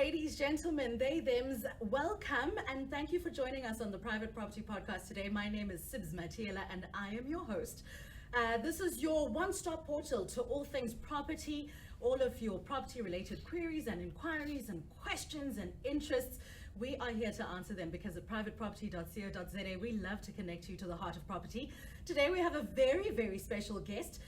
ladies, gentlemen, they, thems, welcome and thank you for joining us on the Private Property Podcast today. My name is Sibs Matiela and I am your host. This is your one-stop portal to all things property, all of your property-related queries and inquiries and questions and interests. We are here to answer them because at privateproperty.co.za, we love to connect you to the heart of property. Today, we have a very, very special guest,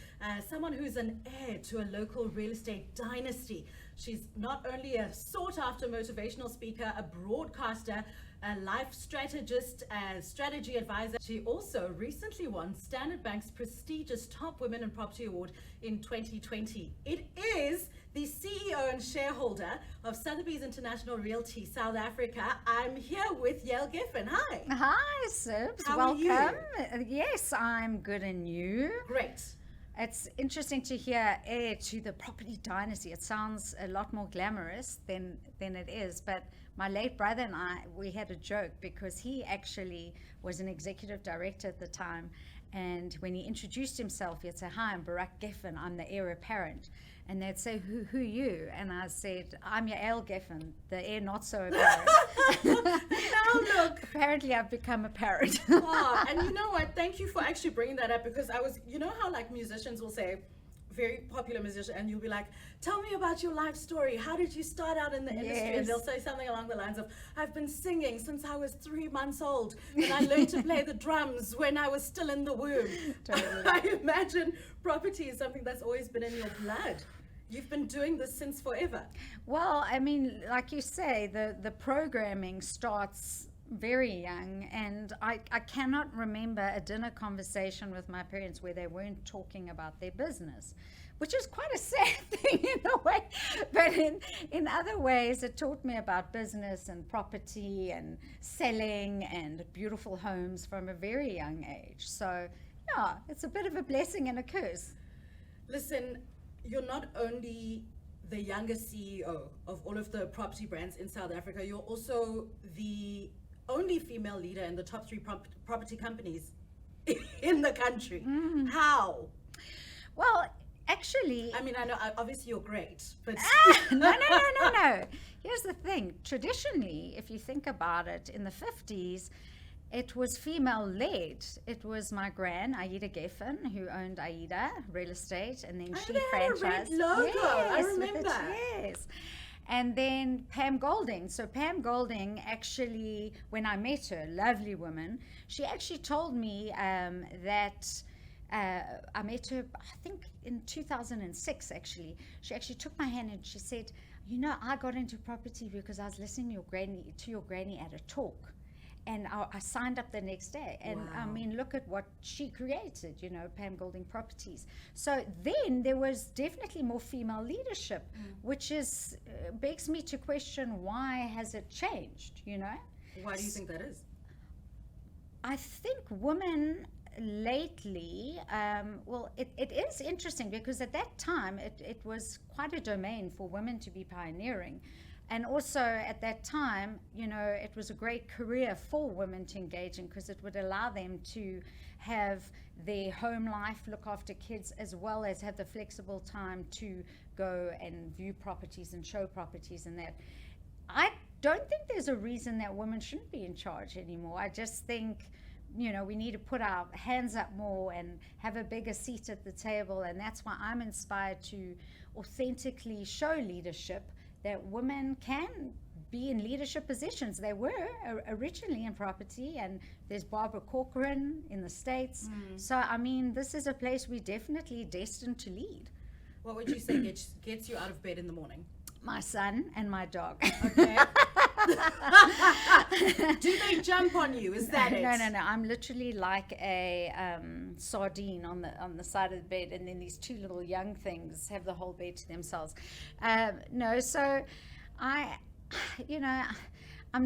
someone who's an heir to a local real estate dynasty. She's not only a sought-after motivational speaker, a broadcaster, a life strategist, a strategy advisor. She also recently won Standard Bank's prestigious Top Women in Property Award in 2020. It is the CEO and shareholder of Sotheby's International Realty South Africa. I'm here with Yael Geffen. Hi. Hi, Sibs. Welcome. Are you? Yes, I'm good, and you? Great. It's interesting to hear heir to the property dynasty. It sounds a lot more glamorous than it is, but my late brother and I, we had a joke because he actually was an executive director at the time, and when he introduced himself, he'd say, "Hi, I'm Yael Geffen, I'm the heir apparent." And they'd say, who you? And I said, "I'm Yael Geffen, the heir not so apparent." Now look. Apparently I've become apparent. Wow. And you know what? Thank you for actually bringing that up, because you know how like musicians will say, very popular musician, and you'll be like, "Tell me about your life story. How did you start out in the industry?" And they'll say something along the lines of, "I've been singing since I was 3 months old, and I learned to play the drums when I was still in the womb." Totally. I imagine property is something that's always been in your blood. You've been doing this since forever. Well, I mean, like you say, the programming starts very young, and I cannot remember a dinner conversation with my parents where they weren't talking about their business, which is quite a sad thing in a way, but in other ways it taught me about business and property and selling and beautiful homes from a very young age. So yeah, it's a bit of a blessing and a curse. Listen, you're not only the youngest CEO of all of the property brands in South Africa, you're also the only female leader in the top 3 property companies in the country. How? Well, actually, I mean, I know obviously you're great, but no. Here's the thing. Traditionally, if you think about it, in the 50s, it was female-led. It was my gran, Yael Geffen, who owned Aida Real Estate, and then she franchised. Had a red logo. Yes, I remember. Yes. And then Pam Golding. So Pam Golding actually, when I met her, lovely woman, she actually told me that I met her, I think in 2006 actually. She actually took my hand and she said, "You know, I got into property because I was listening to your granny at a talk. And I signed up the next day." And wow. I mean, look at what she created, you know, Pam Golding Properties. So then there was definitely more female leadership, which is begs me to question, why has it changed, you know? Why do you think that is? I think women lately, well, it is interesting because at that time it was quite a domain for women to be pioneering. And also at that time, you know, it was a great career for women to engage in because it would allow them to have their home life, look after kids, as well as have the flexible time to go and view properties and show properties and that. I don't think there's a reason that women shouldn't be in charge anymore. I just think, you know, we need to put our hands up more and have a bigger seat at the table. And that's why I'm inspired to authentically show leadership, that women can be in leadership positions. They were originally in property, and there's Barbara Corcoran in the States. So, I mean, this is a place we're definitely destined to lead. What would you say gets you out of bed in the morning? My son and my dog. Okay. Do they jump on you? Is that it? No. I'm literally like a sardine on the side of the bed, and then these 2 little young things have the whole bed to themselves. No, so I'm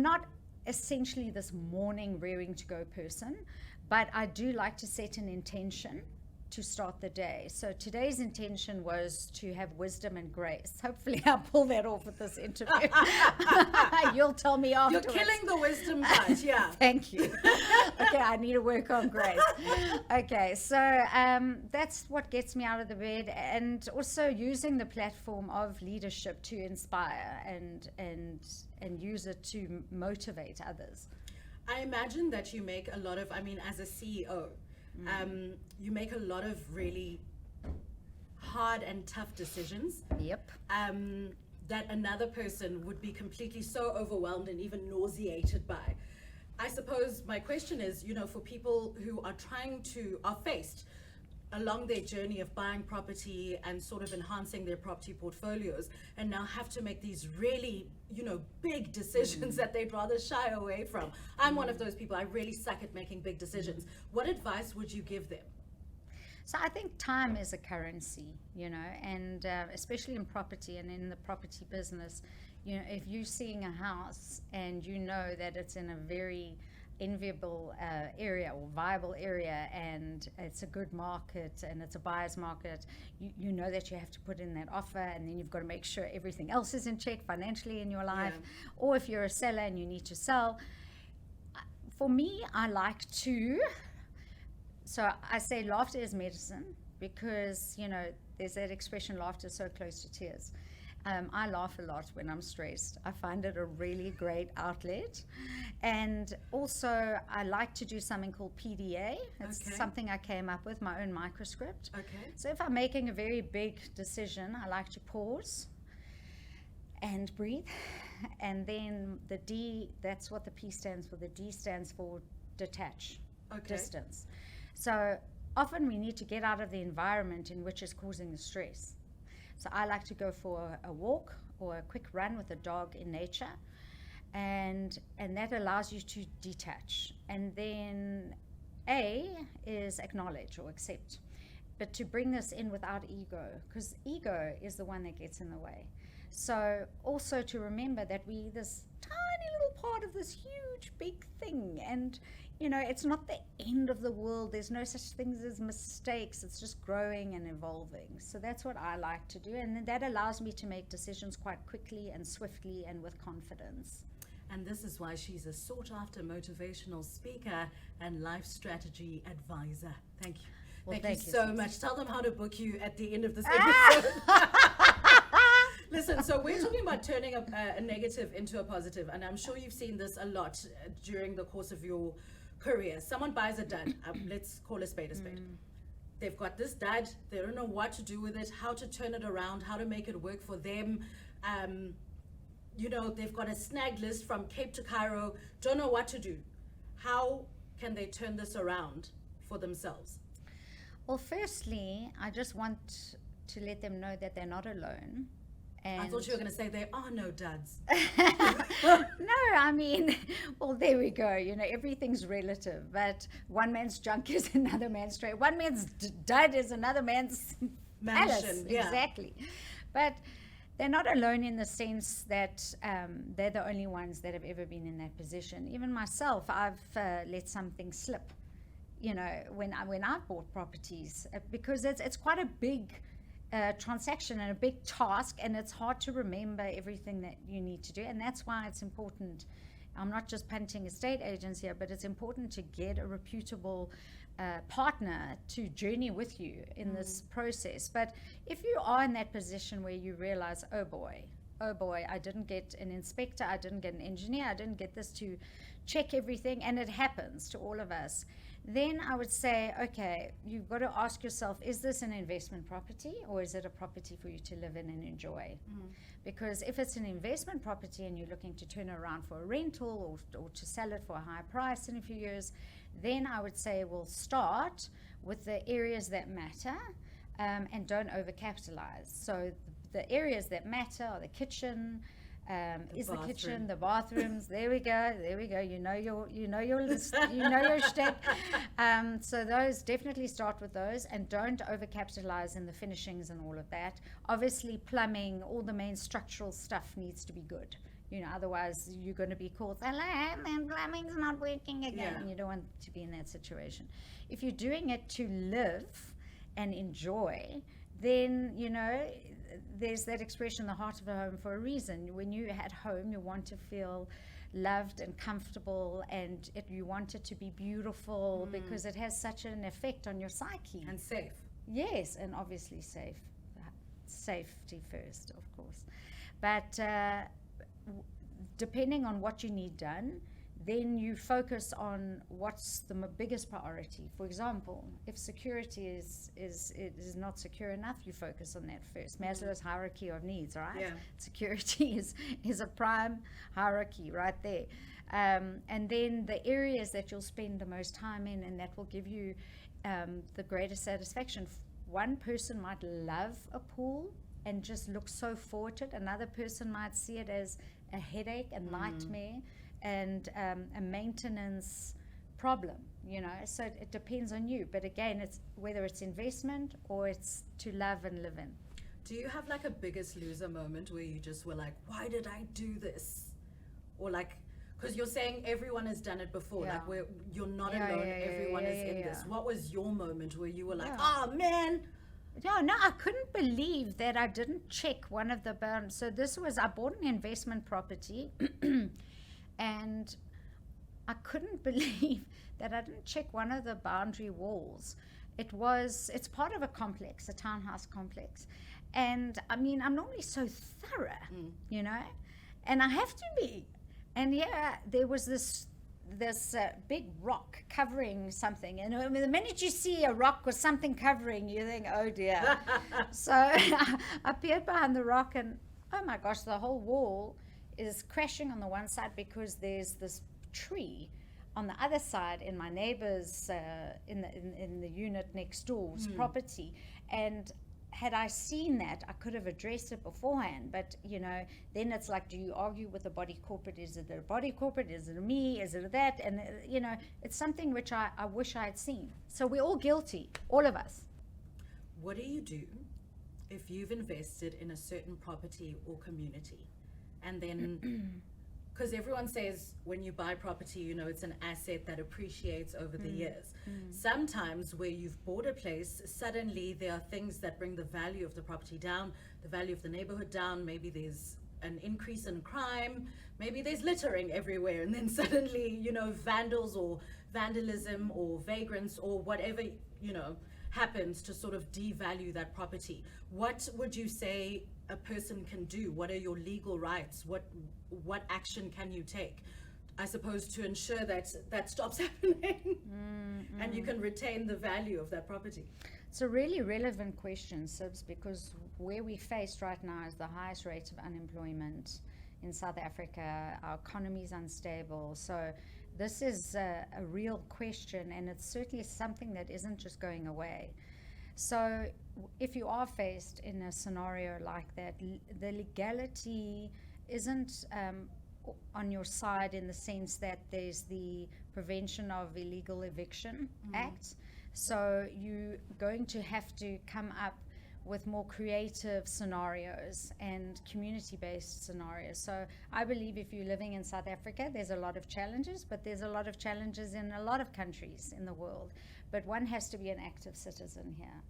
not essentially this morning rearing to go person, but I do like to set an intention to start the day. So today's intention was to have wisdom and grace. Hopefully I'll pull that off with this interview. You'll tell me afterwards. You're killing the wisdom part, yeah. Thank you. Okay, I need to work on grace. Okay, so that's what gets me out of the bed, and also using the platform of leadership to inspire and use it to motivate others. I imagine that you make a lot of, as a CEO, you make a lot of really hard and tough decisions. Yep. That another person would be completely so overwhelmed and even nauseated by. I suppose my question is, for people who are faced along their journey of buying property and sort of enhancing their property portfolios, and now have to make these really, big decisions that they'd rather shy away from. I'm one of those people. I really suck at making big decisions. What advice would you give them? So I think time is a currency, and especially in property and in the property business, if you're seeing a house and you know that it's in a very enviable area or viable area, and it's a good market and it's a buyer's market, you know that you have to put in that offer, and then you've got to make sure everything else is in check financially in your life. Or if you're a seller and you need to sell, for me, I like to, so I say laughter is medicine, because there's that expression, laughter is so close to tears. I laugh a lot when I'm stressed. I find it a really great outlet. And also, I like to do something called PDA. It's something I came up with, my own microscript. So if I'm making a very big decision, I like to pause and breathe. And then the D, that's what the P stands for. The D stands for detach, distance. So often we need to get out of the environment in which is causing the stress. So I like to go for a walk or a quick run with a dog in nature, and that allows you to detach. And then A is acknowledge or accept, but to bring this in without ego, because ego is the one that gets in the way. So also to remember that we this tiny little part of this huge big thing, and it's not the end of the world. There's no such things as mistakes. It's just growing and evolving. So that's what I like to do. And that allows me to make decisions quite quickly and swiftly and with confidence. And this is why she's a sought-after motivational speaker and life strategy advisor. Thank you. Well, thank you so much. Tell them how to book you at the end of this episode. Listen, so we're talking about turning a negative into a positive, and I'm sure you've seen this a lot during the course of your career. Someone buys a dud. Let's call a spade a spade. They've got this dud. They don't know what to do with it, how to turn it around, how to make it work for them. They've got a snag list from Cape to Cairo, don't know what to do. How can they turn this around for themselves? Well, firstly, I just want to let them know that they're not alone. And I thought you were going to say there are no duds. No, well, there we go. Everything's relative, but one man's junk is another man's trade. One man's dud is another man's mansion. Yeah. Exactly. But they're not alone in the sense that they're the only ones that have ever been in that position. Even myself, I've let something slip, when I've bought properties, because it's quite a big transaction and a big task, and it's hard to remember everything that you need to do. And that's why it's important. I'm not just punting estate agents here, but it's important to get a reputable partner to journey with you in this process. But if you are in that position where you realize, oh boy, I didn't get an inspector, I didn't get an engineer, I didn't get this to check everything, and it happens to all of us, then I would say, okay, you've got to ask yourself, is this an investment property, or is it a property for you to live in and enjoy? Because if it's an investment property and you're looking to turn it around for a rental or to sell it for a higher price in a few years, then I would say we'll start with the areas that matter, and don't overcapitalize. So the areas that matter are the kitchen, the kitchen, the bathrooms. There we go. You know your list. You know your shtick. So those, definitely start with those, and don't overcapitalize in the finishings and all of that. Obviously, plumbing, all the main structural stuff needs to be good. Otherwise you're going to be called, and plumbing's not working again. And you don't want to be in that situation. If you're doing it to live and enjoy, then, there's that expression, the heart of a home, for a reason. When you're at home, you want to feel loved and comfortable, and you want it to be beautiful because it has such an effect on your psyche. And safe. Yes, and obviously safe. Safety first, of course. But depending on what you need done, then you focus on what's the biggest priority. For example, if security is not secure enough, you focus on that first. Maslow's hierarchy of needs, right? Yeah. Security is a prime hierarchy right there. And then the areas that you'll spend the most time in, and that will give you the greatest satisfaction. One person might love a pool and just look so forward to it. Another person might see it as a headache, a nightmare, and a maintenance problem, so it depends on you. But again, it's whether it's investment or it's to love and live in. Do you have like a biggest loser moment where you just were like, why did I do this? Or like, because you're saying everyone has done it before, like where you're not alone, everyone is in this. What was your moment where you were like, oh man? No, I couldn't believe that I didn't check one of the boundaries. So I bought an investment property and I couldn't believe that I didn't check one of the boundary walls. It's part of a complex, a townhouse complex. And I mean, I'm normally so thorough, and I have to be. And there was this big rock covering something, and I mean, the minute you see a rock with something covering, you think, oh dear. So I peered behind the rock, and oh my gosh, the whole wall is crashing on the one side because there's this tree on the other side in my neighbor's in the unit next door's property. And had I seen that, I could have addressed it beforehand. But then it's like, do you argue with the body corporate? Is it a body corporate? Is it a me? Is it that? And it's something which I wish I had seen. So we're all guilty, all of us. What do you do if you've invested in a certain property or community, and then because everyone says when you buy property, it's an asset that appreciates over the years. Sometimes where you've bought a place, suddenly there are things that bring the value of the property down, the value of the neighborhood down. Maybe there's an increase in crime, maybe there's littering everywhere, and then suddenly, vandals or vandalism or vagrants or whatever, happens to sort of devalue that property. What would you say a person can do? What are your legal rights? What action can you take, I suppose, to ensure that stops happening and you can retain the value of that property? It's a really relevant question, Sibs, because where we face right now is the highest rate of unemployment in South Africa. Our economy is unstable. So this is a real question, and it's certainly something that isn't just going away. So if you are faced in a scenario like that, the legality isn't on your side, in the sense that there's the Prevention of Illegal Eviction Act. So you're going to have to come up with more creative scenarios and community-based scenarios. So I believe if you're living in South Africa, there's a lot of challenges, but there's a lot of challenges in a lot of countries in the world. But one has to be an active citizen here.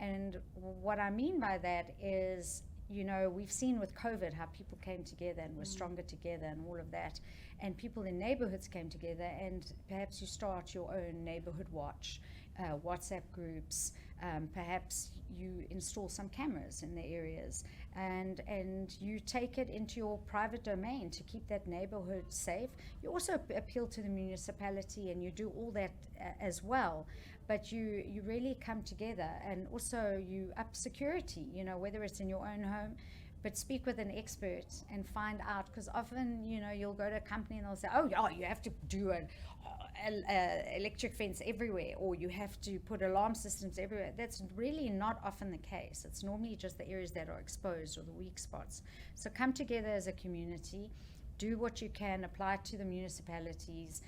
And what I mean by that is, we've seen with COVID how people came together and were stronger together and all of that. And people in neighborhoods came together, and perhaps you start your own neighborhood watch, WhatsApp groups, perhaps you install some cameras in the areas, and you take it into your private domain to keep that neighborhood safe. You also appeal to the municipality, and you do all that as well. But you really come together, and also you up security, whether it's in your own home, but speak with an expert and find out, because often, you'll go to a company and they'll say, oh, you have to do an electric fence everywhere, or you have to put alarm systems everywhere. That's really not often the case. It's normally just the areas that are exposed or the weak spots. So come together as a community, do what you can, apply to the municipalities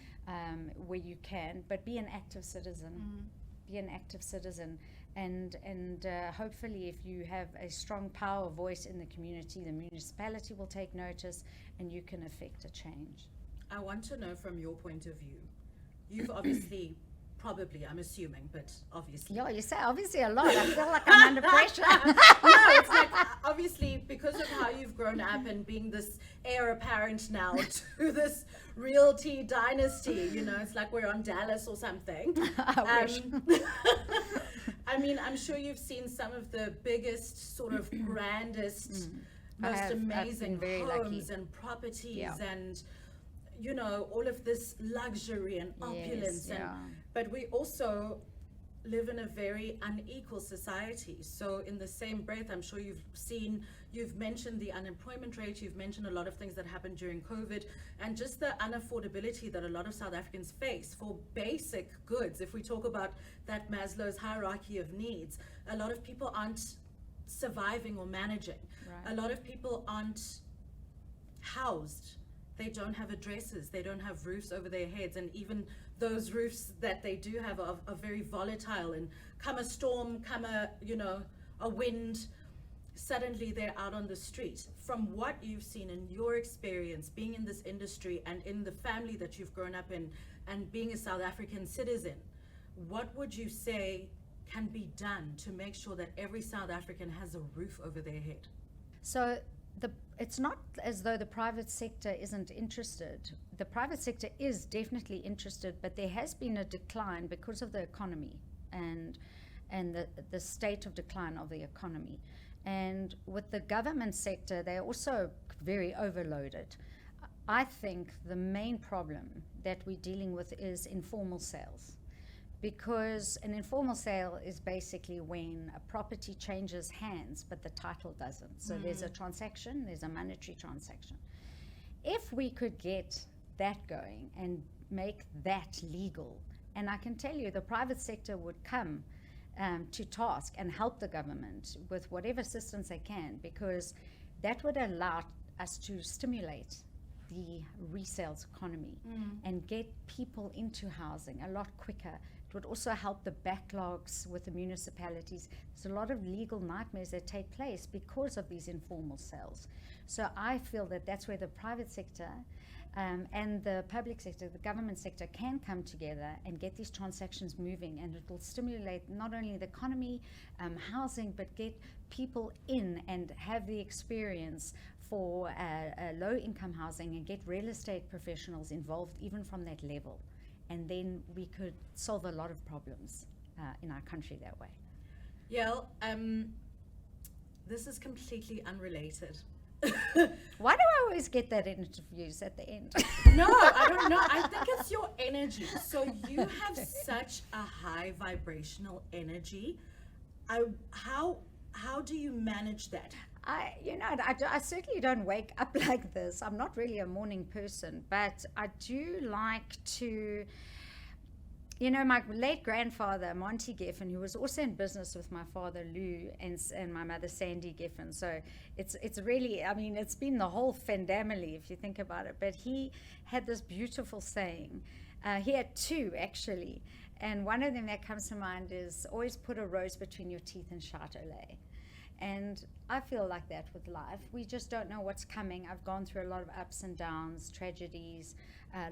where you can, but be an active citizen. Be an active citizen, and hopefully, if you have a strong power voice in the community, the municipality will take notice, and you can affect a change. I want to know, from your point of view, you've obviously probably, I'm assuming, but obviously. Yeah, you say obviously a lot. I feel like I'm under pressure. No, it's like, obviously, because of how you've grown up and being this heir apparent now to this Realty dynasty, you know, it's like we're on Dallas or something. I wish. I mean, I'm sure you've seen some of the biggest, sort of grandest, most I've amazing been very homes lucky. and properties Yeah. and, you know, all of this luxury and opulence. Yes, yeah. But we also live in a very unequal society. So in the same breath, I'm sure you've mentioned the unemployment rate, you've mentioned a lot of things that happened during COVID, and just the unaffordability that a lot of South Africans face for basic goods. If we talk about that Maslow's hierarchy of needs, a lot of people aren't surviving or managing. Right. A lot of people aren't housed. They don't have addresses, they don't have roofs over their heads, and even those roofs that they do have are very volatile, and come a storm, come a wind, suddenly they're out on the street. From what you've seen in your experience being in this industry and in the family that you've grown up in and being a South African citizen, what would you say can be done to make sure that every South African has a roof over their head? So it's not as though the private sector isn't interested. The private sector is definitely interested, but there has been a decline because of the economy and the state of decline of the economy. And with the government sector, they're also very overloaded. I think the main problem that we're dealing with is informal sales. Because an informal sale is basically when a property changes hands, but the title doesn't. So there's a transaction, there's a monetary transaction. If we could get that going and make that legal, and I can tell you the private sector would come to task and help the government with whatever assistance they can, because that would allow us to stimulate the resales economy and get people into housing a lot quicker. It would also help the backlogs with the municipalities. There's a lot of legal nightmares that take place because of these informal sales. So I feel that that's where the private sector and the public sector, the government sector, can come together and get these transactions moving, and it will stimulate not only the economy, housing, but get people in and have the experience for low-income housing and get real estate professionals involved even from that level. And then we could solve a lot of problems in our country that way. Yael, this is completely unrelated. Why do I always get that in interviews at the end? No, I don't know. I think it's your energy. So you have such a high vibrational energy. How do you manage that? I certainly don't wake up like this. I'm not really a morning person, but I do like to, my late grandfather, Monty Geffen, who was also in business with my father, Lou, and my mother, Sandy Geffen. So it's really, it's been the whole family, if you think about it. But he had this beautiful saying. He had two, actually. And one of them that comes to mind is, always put a rose between your teeth and shout Olé. And I feel like that with life. We just don't know what's coming. I've gone through a lot of ups and downs, tragedies,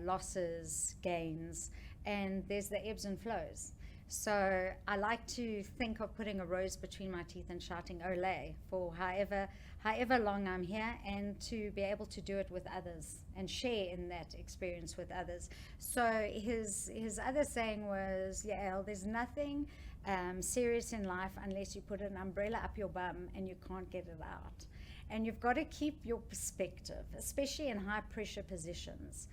losses, gains, and there's the ebbs and flows. So I like to think of putting a rose between my teeth and shouting Olé for however long I'm here, and to be able to do it with others and share in that experience with others. So his other saying was, Yael, there's nothing serious in life unless you put an umbrella up your bum and you can't get it out. And you've got to keep your perspective, especially in high pressure positions.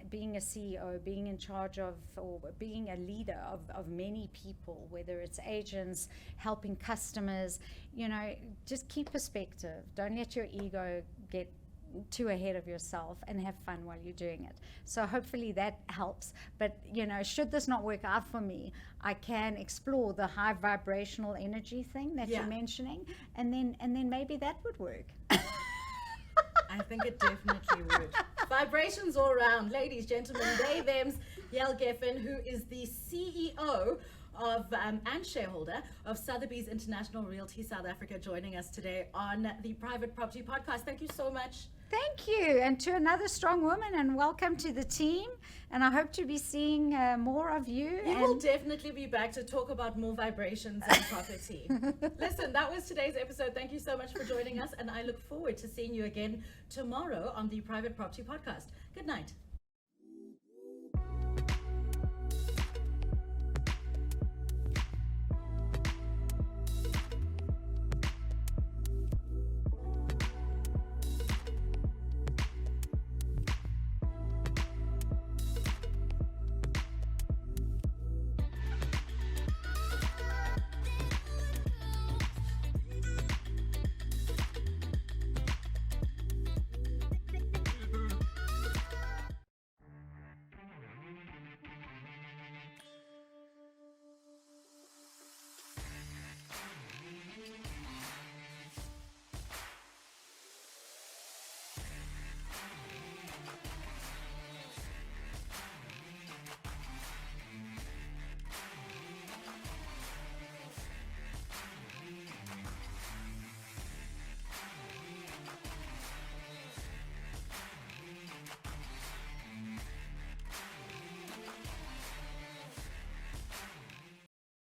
Being a CEO, being in charge of, or being a leader of many people, whether it's agents, helping customers, just keep perspective. Don't let your ego get too ahead of yourself, and have fun while you're doing it. So hopefully that helps. But should this not work out for me, I can explore the high vibrational energy thing that you're mentioning, and then maybe that would work. I think it definitely would. Vibrations all around. Ladies, gentlemen, they, thems, Yael Geffen, who is the CEO of and shareholder of Sotheby's International Realty South Africa, joining us today on the Private Property Podcast. Thank you so much Thank you. And to another strong woman, and welcome to the team. And I hope to be seeing more of you. We will definitely be back to talk about more vibrations and property. Listen, that was today's episode. Thank you so much for joining us. And I look forward to seeing you again tomorrow on the Private Property Podcast. Good night.